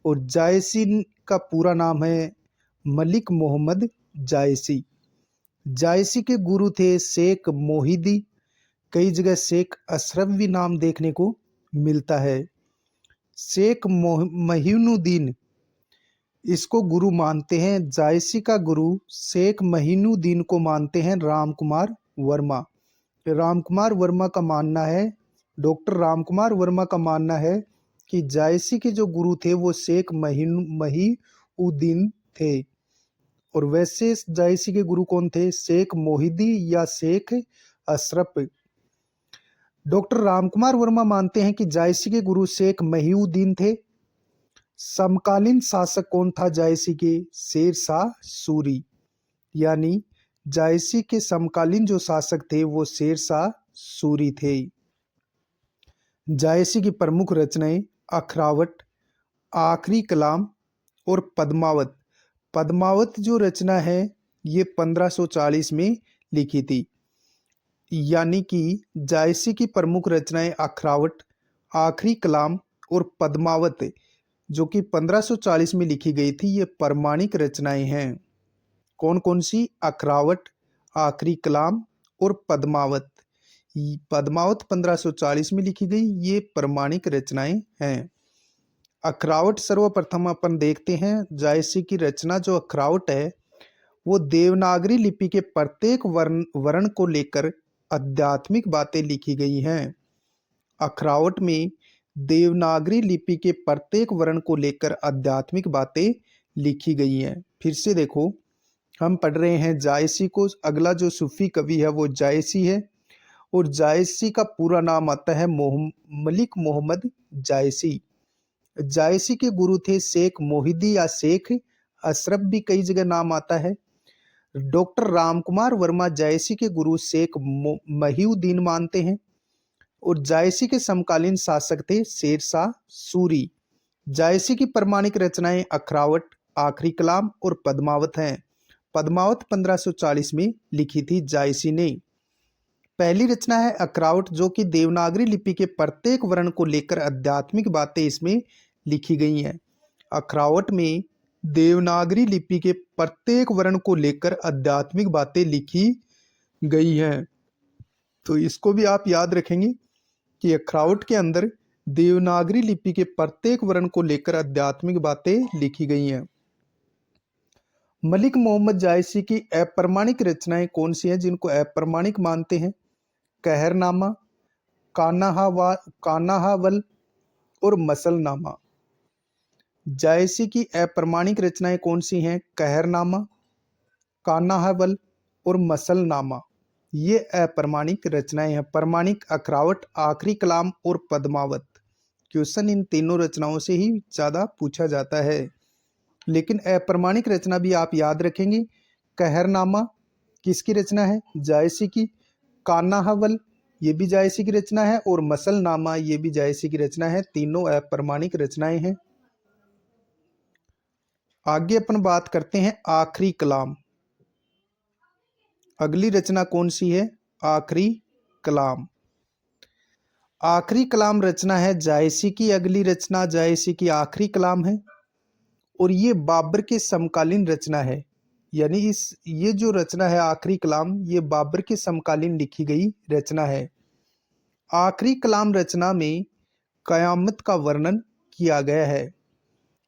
और जायसी का पूरा नाम है मलिक मोहम्मद जायसी। जायसी के गुरु थे शेख मोहिदी, कई जगह शेख अशरफ भी नाम देखने को मिलता है। शेख महीनुद्दीन इसको गुरु मानते हैं। जायसी का गुरु शेख महीनुद्दीन को मानते हैं राम कुमार वर्मा। राम कुमार वर्मा का मानना है, डॉक्टर राम कुमार वर्मा का मानना है कि जायसी के जो गुरु थे वो शेख महीउद्दीन थे, और वैसे जायसी के गुरु कौन थे? शेख मोहिदी या शेख अशरफ। डॉक्टर रामकुमार वर्मा मानते हैं कि जायसी के गुरु शेख महीउद्दीन थे। समकालीन शासक कौन था जायसी के? शेर शाह सूरी। यानी जायसी के समकालीन जो शासक थे वो शेर शाह सूरी थे। जायसी की प्रमुख रचनाएं अखरावट, आखिरी कलाम और पद्मावत। पद्मावत जो रचना है ये 1540 में लिखी थी। यानी कि जायसी की प्रमुख रचनाएं अखरावट, आखिरी कलाम और पद्मावत, जो कि 1540 में लिखी गई थी, ये प्रमाणिक रचनाएं हैं। कौन कौन सी? अखरावट, आखिरी कलाम और पद्मावत। पद्मावत 1540 में लिखी गई, ये प्रमाणिक रचनाएं हैं। अखरावट सर्वप्रथम अपन देखते हैं। जायसी की रचना जो अखरावट है वो देवनागरी लिपि के प्रत्येक वर्ण को लेकर आध्यात्मिक बातें लिखी गई हैं। अखरावट में देवनागरी लिपि के प्रत्येक वर्ण को लेकर आध्यात्मिक बातें लिखी गई हैं। फिर से देखो, हम पढ़ रहे हैं जायसी को। अगला जो सूफी कवि है वो जायसी है, और जायसी का पूरा नाम आता है मलिक मोहम्मद जायसी। जायसी के गुरु थे शेख मोहिदी या शेख अशरफ, भी कई जगह नाम आता है। डॉक्टर रामकुमार वर्मा जायसी के गुरु शेख महीउद्दीन मानते हैं, और जायसी के समकालीन शासक थे शेर शाह सूरी। जायसी की प्रमाणिक रचनाएं अखरावट, आखिरी कलाम और पद्मावत हैं। पद्मावत 1540 में लिखी थी जायसी ने। पहली रचना है अखरावट, जो कि देवनागरी लिपि के प्रत्येक वर्ण को लेकर आध्यात्मिक बातें इसमें लिखी गई हैं। अखरावट में देवनागरी लिपि के प्रत्येक वर्ण को लेकर आध्यात्मिक बातें लिखी गई हैं। तो इसको भी आप याद रखेंगे कि अखरावट के अंदर देवनागरी लिपि के प्रत्येक वर्ण को लेकर आध्यात्मिक बातें लिखी गई हैं। मलिक मोहम्मद जायसी की अप्रमाणिक रचनाएं कौन सी हैं जिनको अप्रमाणिक मानते हैं? कहरनामा, कान्हावल और मसलनामा। जायसी की अप्रमाणिक रचनाएं कौन सी हैं? कहरनामा, कान्हावल और मसलनामा। ये अप्रमाणिक रचनाएं हैं। प्रमाणिक अखरावट, आखिरी कलाम और पद्मावत। क्वेश्चन इन तीनों रचनाओं से ही ज्यादा पूछा जाता है, लेकिन अप्रमाणिक रचना भी आप याद रखेंगे। कहरनामा किसकी रचना है? जायसी की। कान्हावल ये भी जायसी की रचना है और मसलनामा ये भी जायसी की रचना है। तीनों अप्रमाणिक रचनाएं हैं। आगे अपन बात करते हैं आखिरी कलाम। अगली रचना कौन सी है? आखिरी कलाम। आखिरी कलाम रचना है जायसी की। अगली रचना जायसी की आखिरी कलाम है और ये बाबर के समकालीन रचना है। यानी ये जो रचना है आखिरी कलाम, ये बाबर के समकालीन लिखी गई रचना है। आखिरी कलाम रचना में कयामत का वर्णन किया गया है।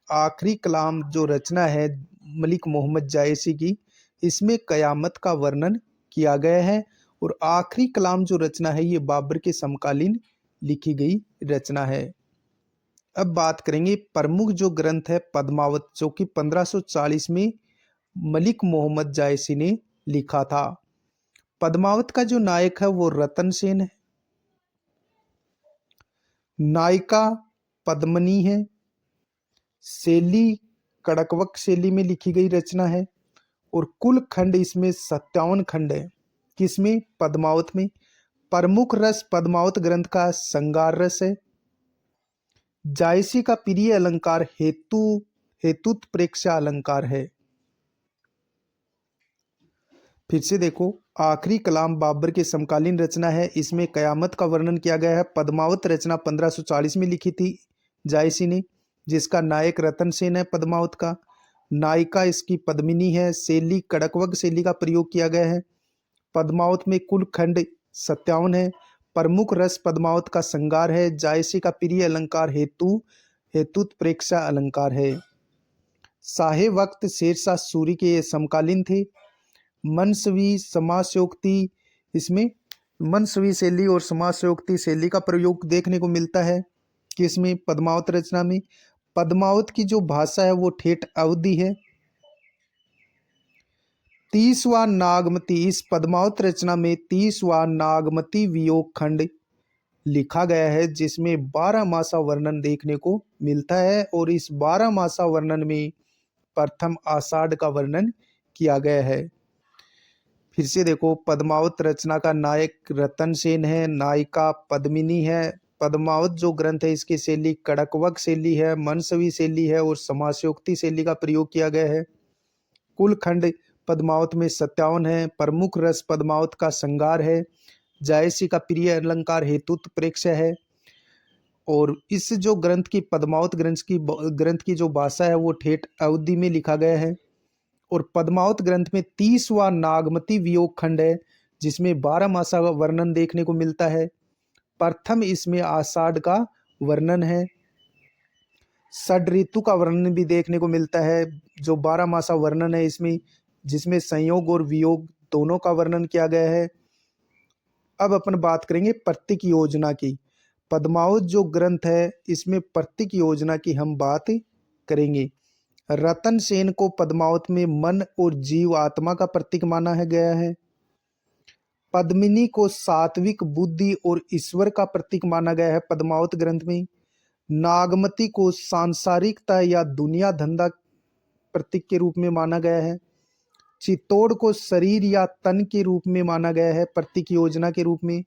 आखिरी कलाम जो रचना है मलिक मोहम्मद जायसी की, इसमें कयामत का वर्णन किया गया है। और आखिरी कलाम जो रचना है ये बाबर के समकालीन लिखी गई रचना है। अब बात करेंगे प्रमुख जो ग्रंथ है पद्मावत, जो कि 1540 में मलिक मोहम्मद जायसी ने लिखा था। पद्मावत का जो नायक है वो रतन सेन है। नायिका पद्मनी है। शैली कड़कवक शैली में लिखी गई रचना है और कुल खंड इसमें 57 खंड है। किसमें? पद्मावत में। प्रमुख रस पद्मावत ग्रंथ का श्रृंगार रस है। जायसी का प्रिय अलंकार हेतुत्प्रेक्षा अलंकार है। फिर से देखो, आखिरी कलाम बाबर के समकालीन रचना है। इसमें कयामत का वर्णन किया गया है। पद्मावत रचना 1540 में लिखी थी जायसी ने, जिसका नायक रतन सेन है। पद्मावत का नायिका इसकी पद्मिनी है। शैली कड़कवक शैली का प्रयोग किया गया है। पद्मावत में कुल खंड 57 है। प्रमुख रस पद्मावत का श्रृंगार है। जायसी का प्रिय अलंकार हेतुत्प्रेक्षा अलंकार है। शाहे वक्त शेरशाह सूरी के समकालीन थे। मनस्वी समासयोक्ति, इसमें मनस्वी शैली और समासयोक्ति शैली का प्रयोग देखने को मिलता है कि इसमें पद्मावत रचना में। पद्मावत की जो भाषा है वो ठेठ अवधी है। 30वां नागमती, इस पद्मावत रचना में 30वां नागमती वियोग खंड लिखा गया है, जिसमें 12 मासा वर्णन देखने को मिलता है। और इस 12 मासा वर्णन में प्रथम आषाढ़ का वर्णन किया गया है। फिर से देखो, पद्मावत रचना का नायक रतन सेन है। नायिका पद्मिनी है। पद्मावत जो ग्रंथ है इसकी शैली कड़कवक शैली है, मनस्वी शैली है और समासयोक्ति शैली का प्रयोग किया गया है। कुल खंड पद्मावत में 57 है। प्रमुख रस पद्मावत का श्रृंगार है। जायसी का प्रिय अलंकार हेतुत्प्रेक्षा है। और इस जो ग्रंथ की पद्मावत ग्रंथ की जो भाषा है वो ठेठ अवधी में लिखा गया है। और पद्मावत ग्रंथ में 30वां नागमती वियोग खंड है, जिसमें 12 मासा का वर्णन देखने को मिलता है। प्रथम इसमें आषाढ़ का वर्णन है। षड ऋतु का वर्णन भी देखने को मिलता है। जो 12 मासा वर्णन है इसमें, जिसमें संयोग और वियोग दोनों का वर्णन किया गया है। अब अपन बात करेंगे प्रतीक योजना की। पद्मावत जो ग्रंथ है इसमें प्रतीक योजना की हम बात करेंगे। रतन सेन को पद्मावत में मन और जीव आत्मा का प्रतीक माना है गया है। पद्मिनी को सात्विक बुद्धि और ईश्वर का प्रतीक माना गया है पद्मावत ग्रंथ में। नागमती को सांसारिकता या दुनिया धंधा प्रतीक के रूप में माना गया है। चित्तौड़ को शरीर या तन के रूप में माना गया है प्रतीक योजना के रूप में।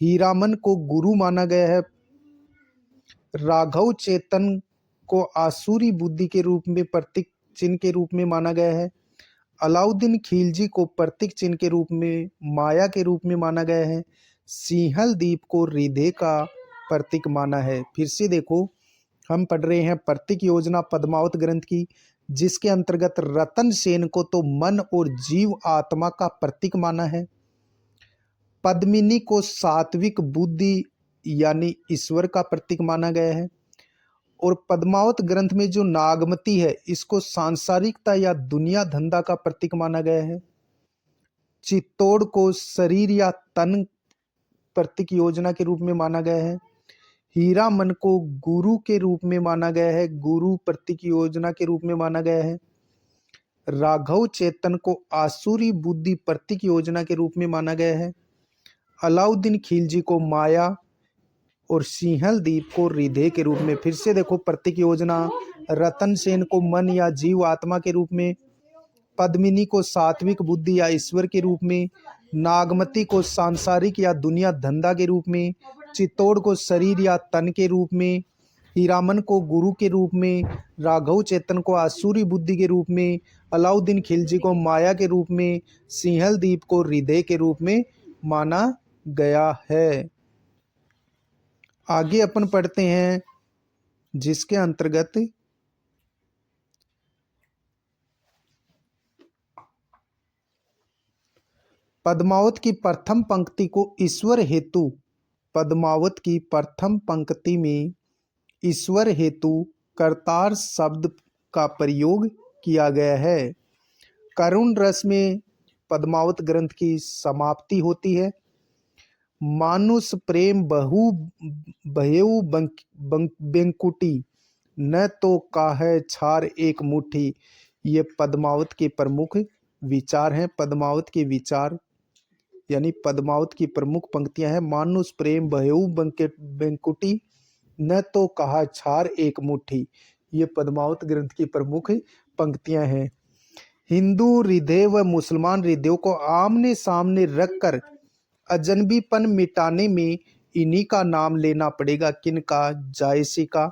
हीरामन को गुरु माना गया है। राघव चेतन को आसुरी बुद्धि के रूप में प्रतीक चिन्ह के रूप में माना गया है। अलाउद्दीन खिलजी को प्रतीक चिन्ह के रूप में माया के रूप में माना गया है। सिंहल द्वीप को हृदय का प्रतीक माना है। फिर से देखो, हम पढ़ रहे हैं प्रतीक योजना पद्मावत ग्रंथ की, जिसके अंतर्गत रतन सेन को तो मन और जीव आत्मा का प्रतीक माना है। पद्मिनी को सात्विक बुद्धि यानी ईश्वर का प्रतीक माना गया है। और पद्मावत ग्रंथ में जो नागमती है इसको सांसारिकता या दुनिया धंधा का प्रतीक माना गया है। चित्तौड़ को शरीर या तन प्रतीक योजना के रूप में माना गया है। हीरामन को गुरु के रूप में माना गया है, गुरु प्रतीक योजना के रूप में माना गया है। राघव चेतन को आसुरी बुद्धि प्रतीक योजना के रूप में माना गया है। अलाउद्दीन खिलजी को माया और सिंहल द्वीप को हृदय के रूप में। फिर से देखो प्रतीक योजना, रतन सेन को मन या जीव आत्मा के रूप में, पद्मिनी को सात्विक बुद्धि या ईश्वर के रूप में, नागमती को सांसारिक या दुनिया धंधा के रूप में, चित्तौड़ को शरीर या तन के रूप में, हीरामन को गुरु के रूप में, राघव चेतन को आसुरी बुद्धि के रूप में, अलाउद्दीन खिलजी को माया के रूप में, सिंहल द्वीप को हृदय के रूप में माना गया है। आगे अपन पढ़ते हैं जिसके अंतर्गत पद्मावत की प्रथम पंक्ति को ईश्वर हेतु, पद्मावत की प्रथम पंक्ति में ईश्वर हेतु करतार शब्द का प्रयोग किया गया है। करुण रस में पद्मावत ग्रंथ की समाप्ति होती है। मानुष प्रेम बहु भयउ बेंकुटी, न तो काहे छार एक मुट्ठी। ये पद्मावत के प्रमुख विचार हैं। पद्मावत के विचार यानी पद्मावत की प्रमुख पंक्तियां हैं। मानुष प्रेम भयउ बेंकुटी, न तो कहा छार एक मुट्ठी। ये पद्मावत ग्रंथ की प्रमुख पंक्तियां हैं। हिंदू हृदय व मुसलमान हृदयों को आमने सामने रखकर अजनबीपन मिटाने में इन्हीं का नाम लेना पड़ेगा। किनका? जायसी का।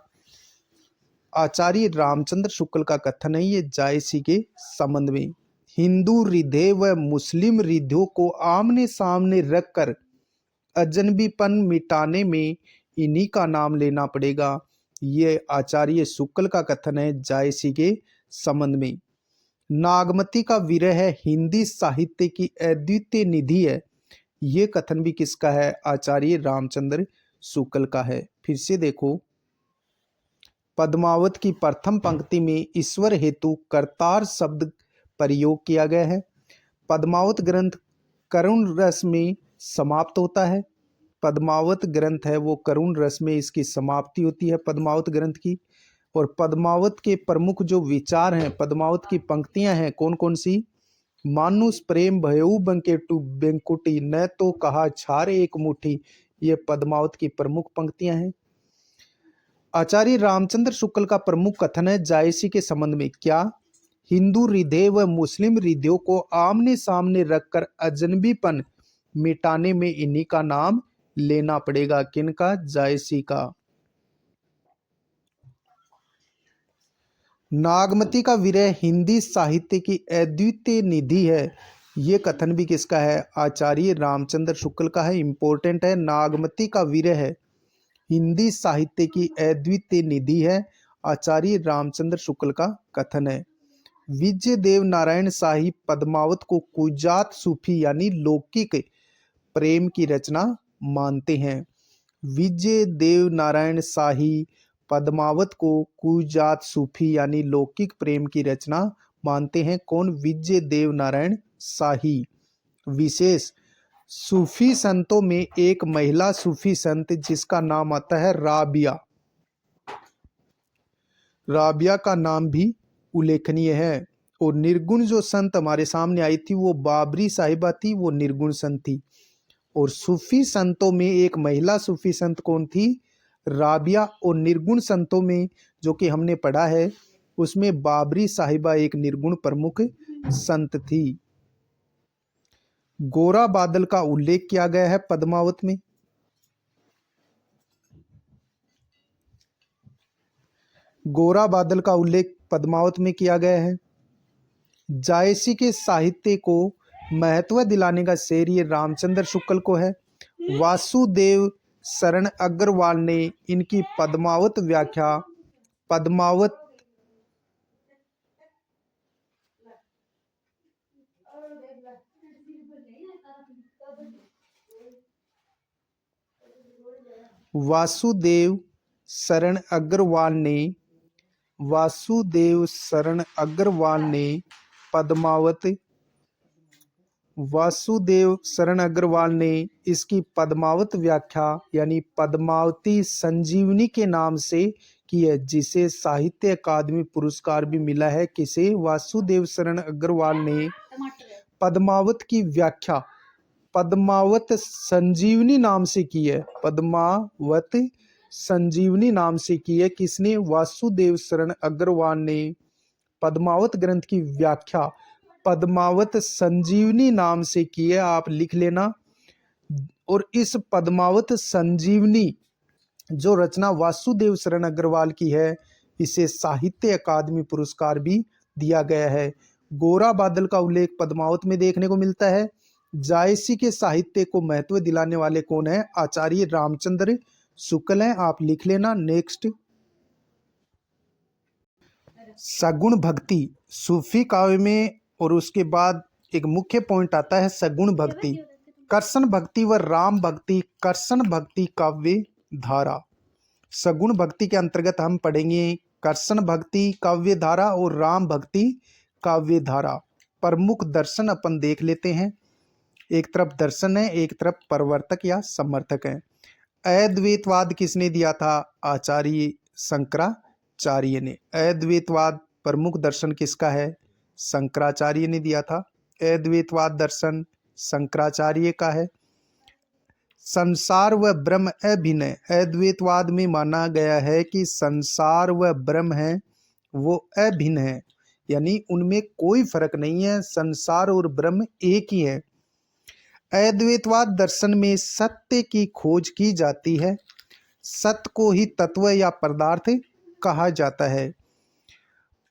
आचार्य रामचंद्र शुक्ल का कथन है ये जायसी के संबंध में। हिंदू हृदय व मुस्लिम हृदयों को आमने सामने रखकर अजनबीपन मिटाने में इन्हीं का नाम लेना पड़ेगा। ये आचार्य शुक्ल का कथन है जायसी के संबंध में। नागमती का विरह है हिंदी साहित्य की अद्वितीय निधि है। ये कथन भी किसका है? आचार्य रामचंद्र शुक्ल का है। फिर से देखो, पद्मावत की प्रथम पंक्ति में ईश्वर हेतु करतार शब्द प्रयोग किया गया है। पद्मावत ग्रंथ करुण रस में समाप्त होता है। पद्मावत ग्रंथ है वो करुण रस में इसकी समाप्ति होती है पद्मावत ग्रंथ की। और पद्मावत के प्रमुख जो विचार हैं, पद्मावत की पंक्तियां हैं कौन कौन सी? मानुष प्रेम भयउ बेंकुटी, न तो कहा छार एक मुट्ठी। ये पद्मावत की प्रमुख पंक्तियां हैं। आचार्य रामचंद्र शुक्ल का प्रमुख कथन है जायसी के संबंध में। क्या? हिंदू हृदय व मुस्लिम हृदयों को आमने सामने रखकर अजनबीपन मिटाने में इन्हीं का नाम लेना पड़ेगा। किनका? जायसी का। नागमती का विरह हिंदी साहित्य की अद्वितीय निधि है। ये कथन भी किसका है? आचार्य रामचंद्र शुक्ल का है। इंपॉर्टेंट है। नागमती का विरह है हिंदी साहित्य की अद्वितीय निधि है। आचार्य रामचंद्र शुक्ल का कथन है। विजय देव नारायण शाही पद्मावत को कुजात सूफी यानी लौकिक प्रेम की रचना मानते हैं। विजय देव नारायण शाही पद्मावत को कुजात सूफी यानी लौकिक प्रेम की रचना मानते हैं। कौन? विजय देव नारायण शाही। विशेष सूफी संतों में एक महिला सूफी संत जिसका नाम आता है राबिया। राबिया का नाम भी उल्लेखनीय है। और निर्गुण जो संत हमारे सामने आई थी वो बाबरी साहिबा थी, वो निर्गुण संत थी। और सूफी संतों में एक महिला सूफी संत कौन थी? राबिया। और निर्गुण संतों में जो कि हमने पढ़ा है उसमें बाबरी साहिबा एक निर्गुण प्रमुख संत थी। गोरा बादल का उल्लेख किया गया है पद्मावत में। गोरा बादल का उल्लेख पद्मावत में किया गया है। जायसी के साहित्य को महत्व दिलाने का श्रेय ये रामचंद्र शुक्ल को है। वासुदेव शरण अग्रवाल ने इनकी पद्मावत व्याख्या पद्मावत वासुदेव शरण अग्रवाल ने वासुदेव शरण अग्रवाल ने वासुदेव शरण अग्रवाल ने इसकी पद्मावत व्याख्या यानी पद्मावती संजीवनी के नाम से की है, जिसे साहित्य अकादमी पुरस्कार भी मिला है। किसे? वासुदेव शरण अग्रवाल ने पद्मावत की व्याख्या पद्मावत संजीवनी नाम से की है। पद्मावत संजीवनी नाम से की है। किसने? वासुदेव शरण अग्रवाल ने पद्मावत ग्रंथ की व्याख्या पद्मावत संजीवनी नाम से की है, आप लिख लेना। और इस पद्मावत संजीवनी जो रचना वासुदेव शरण अग्रवाल की है, इसे साहित्य अकादमी पुरस्कार भी दिया गया है। गोरा बादल का उल्लेख पद्मावत में देखने को मिलता है। जायसी के साहित्य को महत्व दिलाने वाले कौन है? आचार्य रामचंद्र शुक्ल हैं, आप लिख लेना। नेक्स्ट, सगुण भक्ति सूफी काव्य में, और उसके बाद एक मुख्य पॉइंट आता है सगुण भक्ति, कर्षण भक्ति व राम भक्ति। कर्षण भक्ति काव्य धारा। सगुण भक्ति के अंतर्गत हम पढ़ेंगे कर्षण भक्ति काव्य धारा और राम भक्ति काव्य धारा। प्रमुख दर्शन अपन देख लेते हैं। एक तरफ दर्शन है, एक तरफ प्रवर्तक या समर्थक है। अद्वैतवाद किसने दिया था? आचार्य शंकराचार्य ने। अद्वैतवाद प्रमुख दर्शन किसका है? शंकराचार्य ने दिया था। अद्वैतवाद दर्शन शंकराचार्य का है। संसार व ब्रह्म अभिन्न। अद्वैतवाद में माना गया है कि संसार व ब्रह्म है वो अभिन्न है, यानी उनमें कोई फर्क नहीं है, संसार और ब्रह्म एक ही है। अद्वैतवाद दर्शन में सत्य की खोज की जाती है। सत्य को ही तत्व या पदार्थ कहा जाता है।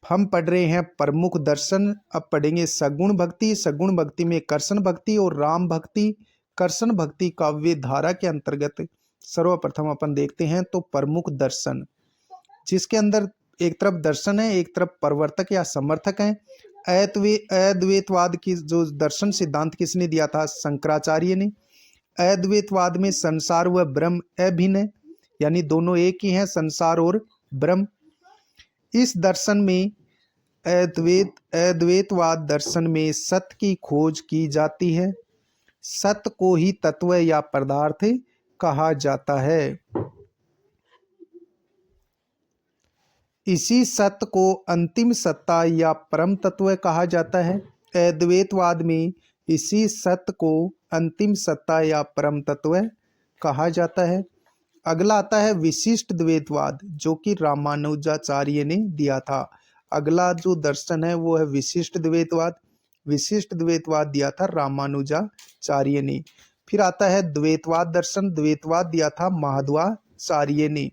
हम पढ़ रहे हैं प्रमुख दर्शन, अब पढ़ेंगे सगुण भक्ति। सगुण भक्ति में कर्षण भक्ति और राम भक्ति। कर्षण भक्ति काव्य धारा के अंतर्गत सर्वप्रथम अपन देखते हैं तो प्रमुख दर्शन, जिसके अंदर एक तरफ दर्शन है, एक तरफ प्रवर्तक या समर्थक है। अद्वैतवाद की जो दर्शन सिद्धांत किसने दिया था? शंकराचार्य ने। अद्वैतवाद में संसार व ब्रह्म अभिन्न है, यानी दोनों एक ही हैं, संसार और ब्रह्म। इस दर्शन में अद्वैतवाद दर्शन में सत्य की खोज की जाती है। सत्य को ही तत्व या पदार्थ कहा जाता है। इसी सत्य को अंतिम सत्ता या परम तत्व कहा जाता है। अद्वैतवाद में इसी सत्य को अंतिम सत्ता या परम तत्व कहा जाता है। अगला आता है विशिष्ट द्वैतवाद, जो कि रामानुजाचार्य ने दिया था। अगला जो दर्शन है वो है विशिष्ट द्वैतवाद। विशिष्ट द्वैतवाद दिया था रामानुजाचार्य ने। फिर आता है द्वैतवाद दर्शन। द्वैतवाद दिया था माधवाचार्य ने।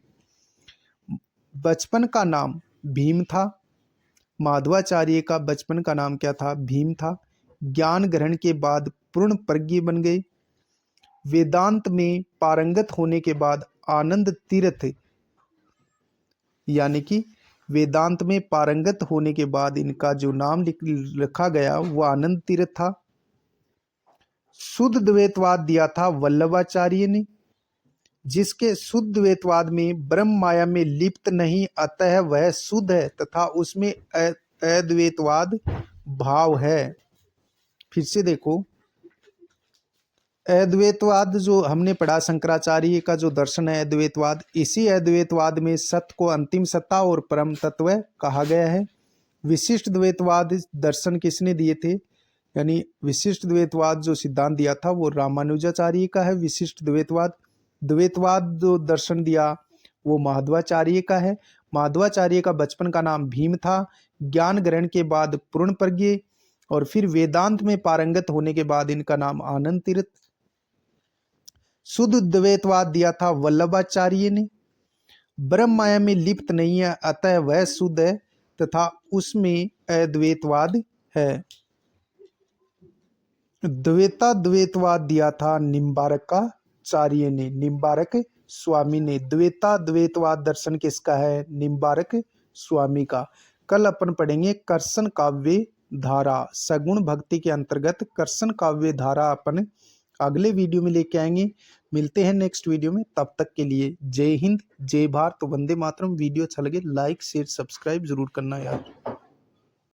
बचपन का नाम भीम था। माधवाचार्य का बचपन का नाम क्या था? भीम था। ज्ञान ग्रहण के बाद पूर्ण प्रज्ञ बन गए। वेदांत में पारंगत होने के बाद आनंद तीर्थ, यानी कि वेदांत में पारंगत होने के बाद इनका जो नाम रखा गया वो आनंद तीर्थ था। शुद्ध द्वैतवाद दिया था वल्लभाचार्य ने, जिसके शुद्ध द्वैतवाद में ब्रह्म माया में लिप्त नहीं, अतः वह शुद्ध है तथा उसमें अद्वैतवाद भाव है। फिर से देखो, अद्वैतवाद जो हमने पढ़ा, शंकराचार्य का जो दर्शन है अद्वैतवाद, इसी अद्वैतवाद में सत्य को अंतिम सत्ता और परम तत्व कहा गया है। विशिष्ट द्वैतवाद दर्शन किसने दिए थे? यानी विशिष्ट द्वैतवाद जो सिद्धांत दिया था वो रामानुजाचार्य का है। विशिष्ट द्वैतवाद द्वैतवाद जो दर्शन दिया वो माधवाचार्य का है। माधवाचार्य का बचपन का नाम भीम था। ज्ञान ग्रहण के बाद पूर्ण प्रज्ञ और फिर वेदांत में पारंगत होने के बाद इनका नाम आनंद तीर्थ। शुद्ध द्वैतवाद दिया था वल्लभाचार्य ने। ब्रह्म माया में लिप्त नहीं है, अतः वह शुद्ध है तथा उसमें अद्वैतवाद है। द्वैतवाद दिया था निम्बारकाचार्य ने, निम्बारक स्वामी ने। द्वैतवाद दर्शन किसका है? निम्बारक स्वामी का। कल अपन पढ़ेंगे कर्षण काव्य धारा। सगुण भक्ति के अंतर्गत कर्षण काव्य धारा अपन अगले वीडियो में लेके आएंगे। मिलते हैं नेक्स्ट वीडियो में, तब तक के लिए जय हिंद, जय भारत, वंदे मातरम। वीडियो अच्छा लगे लाइक शेयर सब्सक्राइब जरूर करना यार।